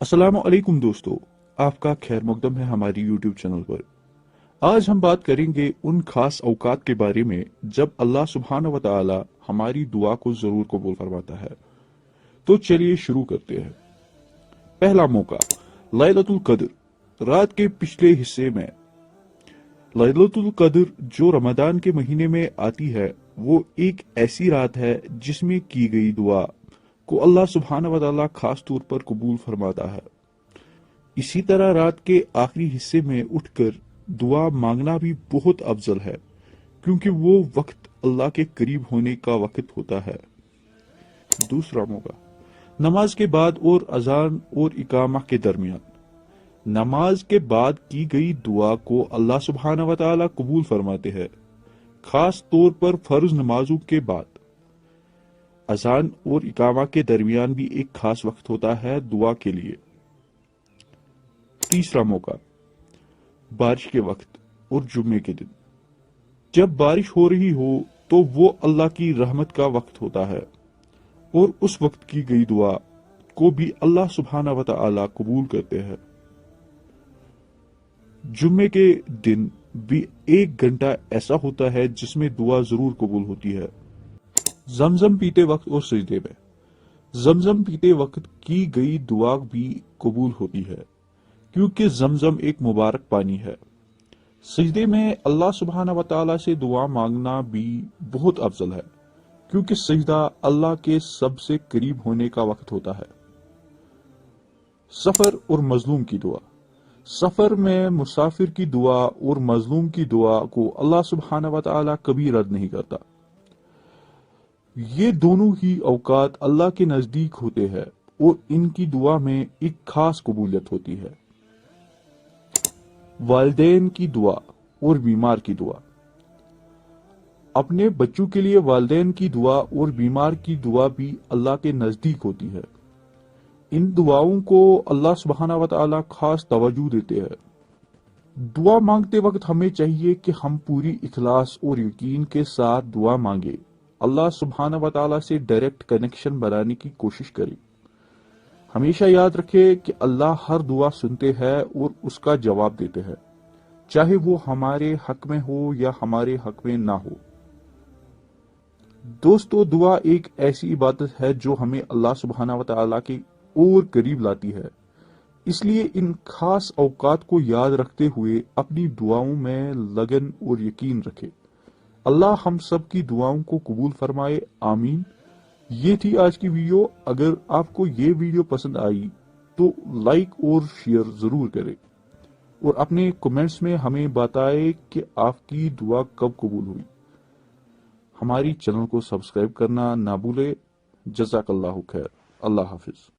السلام علیکم دوستو، آپ کا خیر مقدم ہے ہماری یوٹیوب چینل پر۔ آج ہم بات کریں گے ان خاص اوقات کے بارے میں جب اللہ سبحانہ و تعالی ہماری دعا کو ضرور قبول فرماتا ہے۔ تو چلیے شروع کرتے ہیں۔ پہلا موقع، لیلۃ القدر، رات کے پچھلے حصے میں۔ لیلۃ القدر جو رمضان کے مہینے میں آتی ہے، وہ ایک ایسی رات ہے جس میں کی گئی دعا کو اللہ سبحانہ و تعالی خاص طور پر قبول فرماتا ہے۔ اسی طرح رات کے آخری حصے میں اٹھ کر دعا مانگنا بھی بہت افضل ہے، کیونکہ وہ وقت اللہ کے قریب ہونے کا وقت ہوتا ہے۔ دوسرا موقع، نماز کے بعد اور اذان اور اقامہ کے درمیان۔ نماز کے بعد کی گئی دعا کو اللہ سبحانہ و تعالی قبول فرماتے ہیں، خاص طور پر فرض نمازوں کے بعد۔ اذان اور اقامہ کے درمیان بھی ایک خاص وقت ہوتا ہے دعا کے لیے۔ تیسرا موقع، بارش کے وقت اور جمعے کے دن۔ جب بارش ہو رہی ہو تو وہ اللہ کی رحمت کا وقت ہوتا ہے، اور اس وقت کی گئی دعا کو بھی اللہ سبحانہ و تعالی قبول کرتے ہیں۔ جمعے کے دن بھی ایک گھنٹہ ایسا ہوتا ہے جس میں دعا ضرور قبول ہوتی ہے۔ زمزم پیتے وقت اور سجدے میں۔ زمزم پیتے وقت کی گئی دعا بھی قبول ہوتی ہے، کیونکہ زمزم ایک مبارک پانی ہے۔ سجدے میں اللہ سبحانہ و تعالی سے دعا مانگنا بھی بہت افضل ہے، کیونکہ سجدہ اللہ کے سب سے قریب ہونے کا وقت ہوتا ہے۔ سفر اور مظلوم کی دعا۔ سفر میں مسافر کی دعا اور مظلوم کی دعا کو اللہ سبحانہ و تعالی کبھی رد نہیں کرتا۔ یہ دونوں ہی اوقات اللہ کے نزدیک ہوتے ہیں اور ان کی دعا میں ایک خاص قبولیت ہوتی ہے۔ والدین کی دعا اور بیمار کی دعا۔ اپنے بچوں کے لیے والدین کی دعا اور بیمار کی دعا بھی اللہ کے نزدیک ہوتی ہے۔ ان دعاؤں کو اللہ سبحانہ و تعالی خاص توجہ دیتے ہیں۔ دعا مانگتے وقت ہمیں چاہیے کہ ہم پوری اخلاص اور یقین کے ساتھ دعا مانگیں، اللہ سبحانہ و تعالی سے ڈائریکٹ کنیکشن بنانے کی کوشش کریں۔ ہمیشہ یاد رکھے کہ اللہ ہر دعا سنتے ہیں اور اس کا جواب دیتے ہیں، چاہے وہ ہمارے حق میں ہو یا ہمارے حق میں نہ ہو۔ دوستو، دعا ایک ایسی عبادت ہے جو ہمیں اللہ سبحانہ و تعالی کے اور قریب لاتی ہے، اس لیے ان خاص اوقات کو یاد رکھتے ہوئے اپنی دعاؤں میں لگن اور یقین رکھے۔ اللہ ہم سب کی دعاؤں کو قبول فرمائے، آمین۔ یہ تھی آج کی ویڈیو۔ اگر آپ کو یہ ویڈیو پسند آئی تو لائک اور شیئر ضرور کریں، اور اپنے کمنٹس میں ہمیں بتائیں کہ آپ کی دعا کب قبول ہوئی۔ ہماری چینل کو سبسکرائب کرنا نہ بھولے۔ جزاک اللہ خیر۔ اللہ حافظ۔